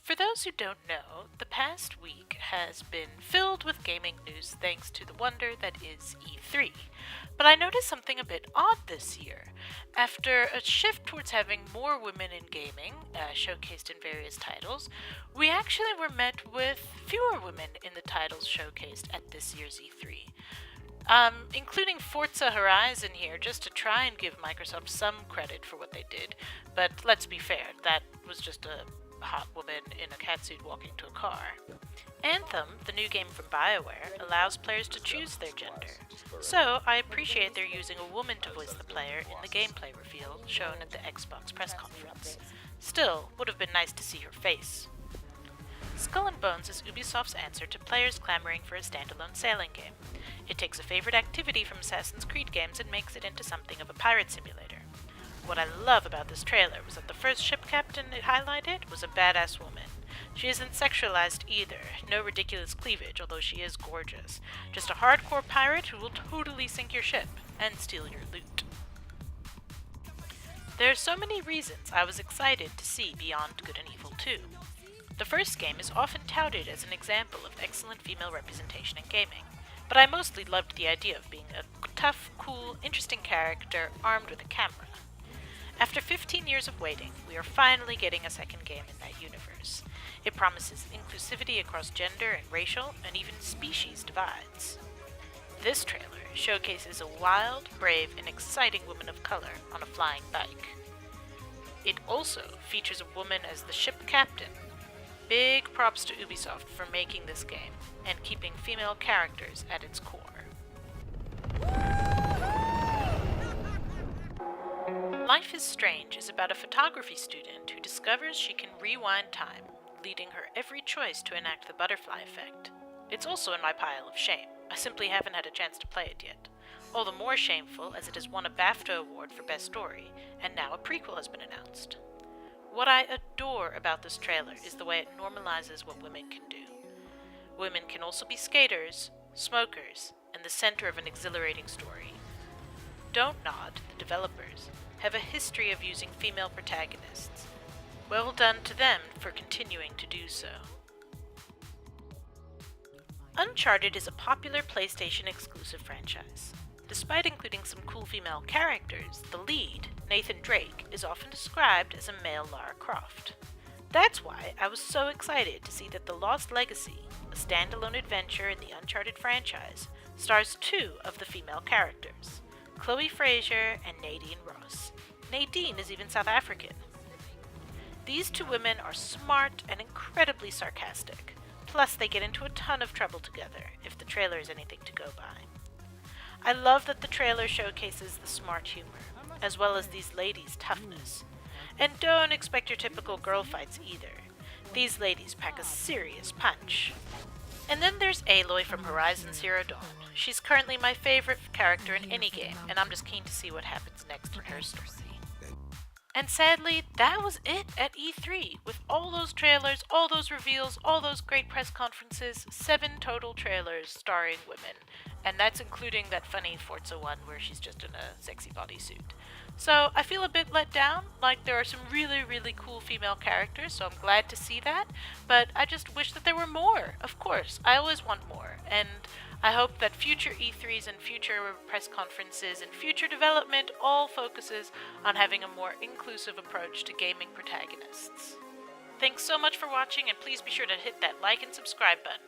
For those who don't know, the past week has been filled with gaming news thanks to the wonder that is E3. But I noticed something a bit odd this year. After a shift towards having more women in gaming, showcased in various titles, we actually were met with fewer women in the titles showcased at this year's E3. Including Forza Horizon here, just to try and give Microsoft some credit for what they did. But let's be fair, that was just a hot woman in a catsuit walking to a car. Anthem, the new game from BioWare, allows players to choose their gender. So, I appreciate they're using a woman to voice the player in the gameplay reveal shown at the Xbox press conference. Still, would have been nice to see her face. Skull and Bones is Ubisoft's answer to players clamoring for a standalone sailing game. It takes a favorite activity from Assassin's Creed games and makes it into something of a pirate simulator. What I love about this trailer was that the first ship captain it highlighted was a badass woman. She isn't sexualized either, no ridiculous cleavage, although she is gorgeous. Just a hardcore pirate who will totally sink your ship and steal your loot. There are so many reasons I was excited to see Beyond Good and Evil 2. The first game is often touted as an example of excellent female representation in gaming, but I mostly loved the idea of being a tough, cool, interesting character armed with a camera. After 15 years of waiting, we are finally getting a second game in that universe. It promises inclusivity across gender and racial and even species divides. This trailer showcases a wild, brave, and exciting woman of color on a flying bike. It also features a woman as the ship captain. Big props to Ubisoft for making this game and keeping female characters at its core. Life is Strange is about a photography student who discovers she can rewind time, leading her every choice to enact the butterfly effect. It's also in my pile of shame. I simply haven't had a chance to play it yet. All the more shameful as it has won a BAFTA award for Best Story, and now a prequel has been announced. What I adore about this trailer is the way it normalizes what women can do. Women can also be skaters, smokers, and the center of an exhilarating story. Don't Nod, the developers, have a history of using female protagonists. Well done to them for continuing to do so. Uncharted is a popular PlayStation exclusive franchise. Despite including some cool female characters, the lead, Nathan Drake, is often described as a male Lara Croft. That's why I was so excited to see that The Lost Legacy, a standalone adventure in the Uncharted franchise, stars two of the female characters, Chloe Frazer and Nadine Ross. Nadine is even South African. These two women are smart and incredibly sarcastic, plus they get into a ton of trouble together, if the trailer is anything to go by. I love that the trailer showcases the smart humor, as well as these ladies' toughness. And don't expect your typical girl fights either. These ladies pack a serious punch. And then there's Aloy from Horizon Zero Dawn. She's currently my favorite character in any game, and I'm just keen to see what happens next in her story. And sadly, that was it at E3, with all those trailers, all those reveals, all those great press conferences, 7 total trailers starring women. And that's including that funny Forza one where she's just in a sexy bodysuit. So I feel a bit let down, like there are some really, really cool female characters, so I'm glad to see that, but I just wish that there were more. Of course, I always want more, and I hope that future E3s and future press conferences and future development all focuses on having a more inclusive approach to gaming protagonists. Thanks so much for watching, and please be sure to hit that like and subscribe button.